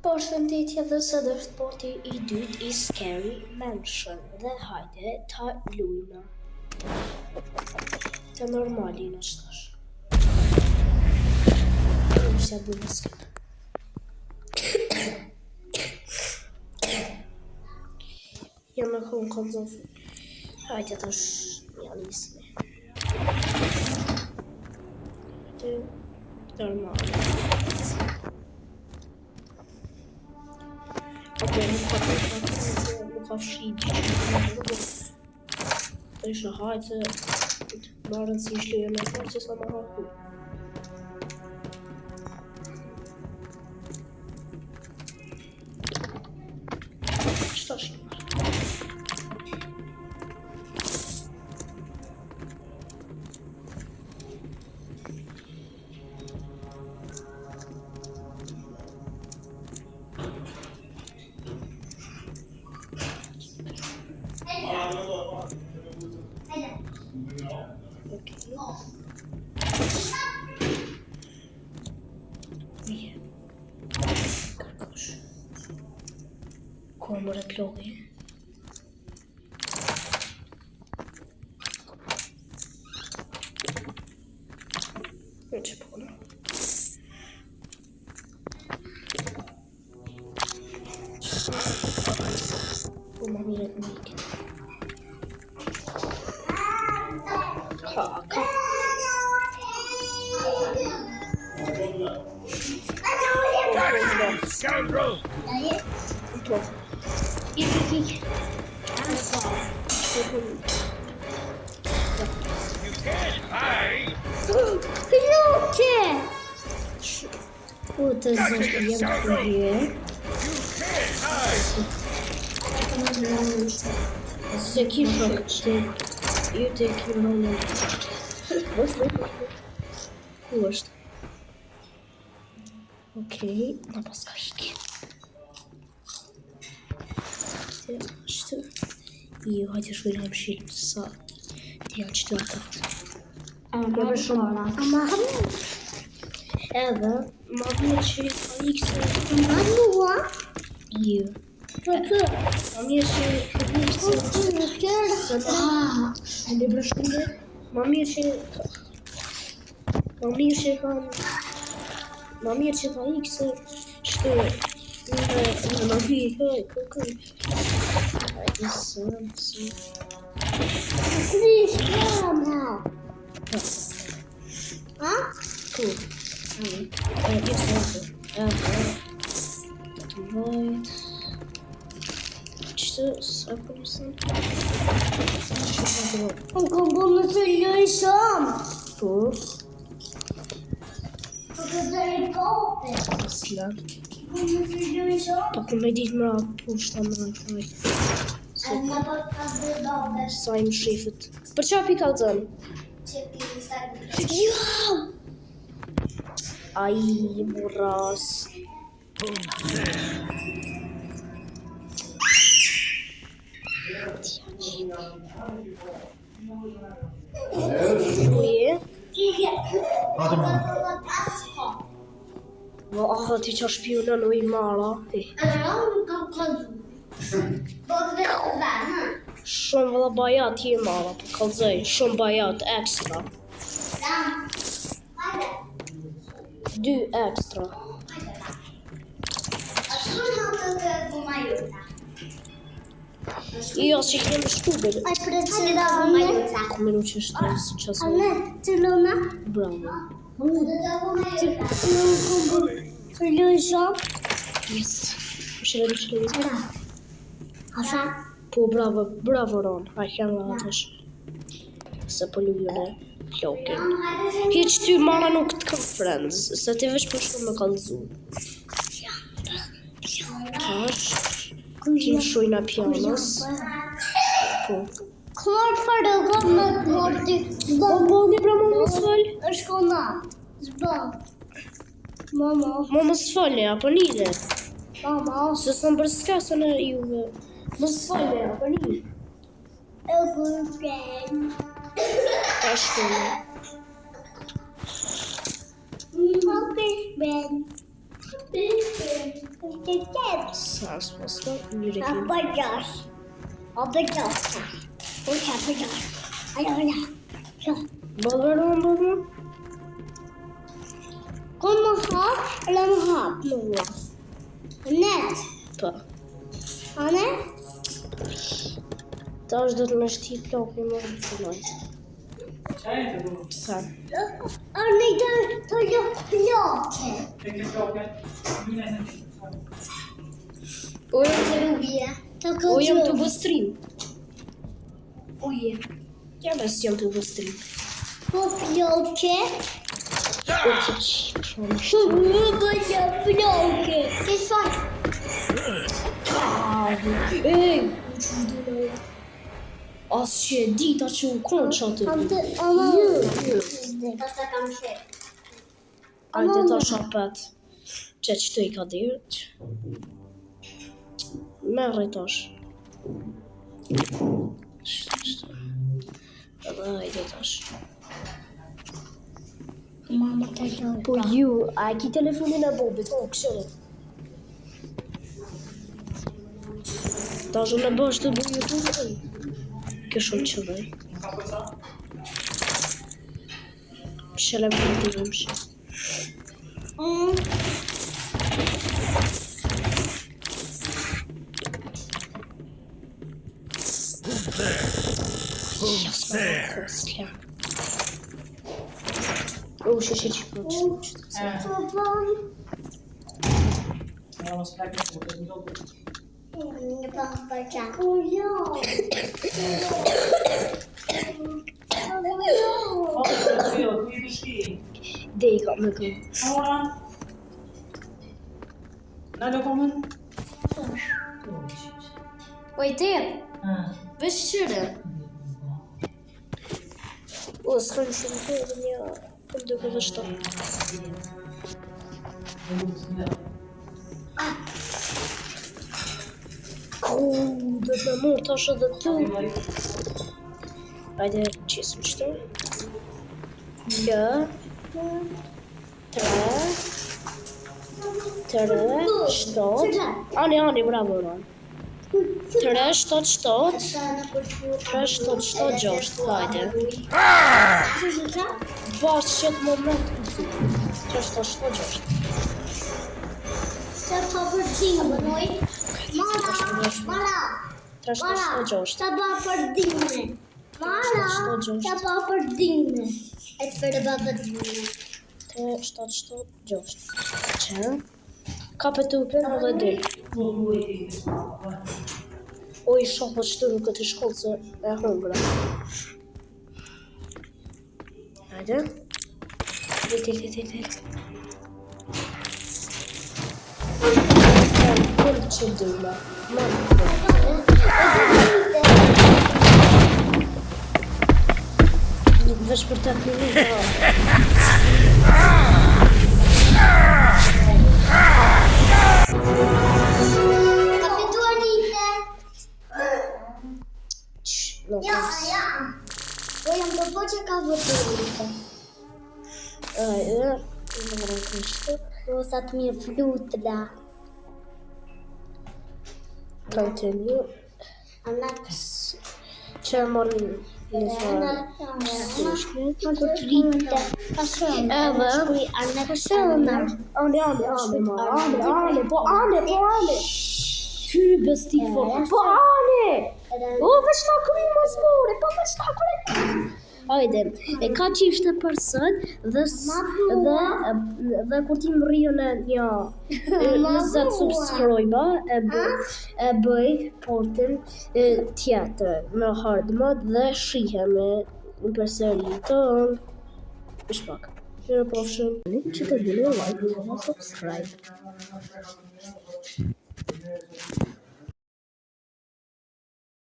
Përshëndetje dhe sot është poti I dytë I Scary Mansion dhe hajde ta luajmë. Të normalin është tash. Ishte bëjmë skip. Jam në konzol. Hajde tash ja nisme. Të normal. Nuk ka fshit të isha hajtë marën si ishluje me parë që sa më haku. Qëta shqipar? Kërkosh. Ko më replogi? Në që pona? Po më miret në ike. Ka. Scoundrel! Ik. You can't hide! Klucze! O, to jest You can't hide! Z jaki szok ty? I ty jaki moment? Koszt. Okej, na paskaszki. Ashtu. I hajde shkojmë shit sa ja qëtëta. Edhe ma mirë që ka ikse ma mua ju. Ma mirë që ka ikse e le brëshkulle. Ma mirë që ka ikse shtë në ma vi këj. Cool. Qëtë, sa përësën? Unë kom bo më të lëj shumë. Po? Po të dërë kope. Sla. Po ku me ditë mëra pushta mëra kaj. Sa im shifët. Për qa pi kalëzën? Jau! Ai, burras. Uje? Aha, ti qa shpionën u I mara. Shumë vëlla bajat I mara, po kalzej, shumë bajat ekstra. 2 ekstra. Jo, që kemi shkubër. Kominu që është si qasë. Të lona? Bravo. Të lëjë Yes. Shërë që lëjë. Asa? Po, bravo Ron. A kërë në atësh. Se po lujën e plokin. Hiq ty mana nuk të kam friends. Se ti veç për shumë me kalëzu. Tash. Kim shujna pianos. Po. Klar farë gëmë me morti. Bo, një pra mama s'fall. është kona. Zba. Mama s'falle, apo nide? Mama. Se së më bërskasën e juve. Më s'falle, apo nide? E gërën. Ta shkone. Më këshben. Sa s'posto, njëri kim. Balveron baba? Kom më hap, eller më hap mua. Net. Po. A ne? Tash do të më shti plokin më të lojtë. Sa? A ne të jo ploke. Ujëm Rubje. Të të bustrim. Uje. Ja bes jam të bustrim. Po ploke. Shumë Shumë bëjë ploke. Ke faj. Ej, as që e dita që u konë që aty. Ama. Pasta kam shep. Ajde ta shapet. Që të i ka dirë. Merë i tash. Edhe ajde tash. Mama të lojë. Po ju, a e ki telefonin e bobit? O, këshire. Tash unë e bësh të bëj YouTube. Kjo shumë qëllaj. Këshire më të dhëmë shë. Uși și ce faci? Dei ka me gëm. Ojte, veç qëre. O, s'ka në shumë të edhe një këm duke dhe shto. Dhe të mërë tash edhe tu. Hajde, qesëm qëto. Një, tre, shtot. Ani, bravo, Ron. 3, 7, 7. 3, 7, 7, 6. Hajde. Bash qëtë moment këtu. 3, 7, 7, 6. Të pa përdinë, bënoj. Mara. 3, 7, 7, 6. Të pa përdinë. Mara. Të pa përdinë. E të për pa përdinë. 3, 7, 7, 6. Që? Kape të upen edhe dhe. Oj, shohë shtëru këtë shkollë se e hëngra. Hajde. Dit. Kërë që dëma. Veç për të minuta. Ja. Po jam të po që ka vëtërite. Ajde, në mërën kështë. Rosat mirë flutëra. Continue. Anak. Që e morën në farë. Për rritë. Pasënë. Edhe. Anak pasënë. Ane, po ane. Ty bestik fort. Po ane! O, veç ta këri më zbore, po veç ta këri. Hajde, e ka që ishte për sët dhe kur ti më rrio në një 20 subscribe e bëj portin tjetër me hard mode dhe shiheme në përsëri tonë. Ish pak. Që pofshëm. Që të dile like dhe subscribe.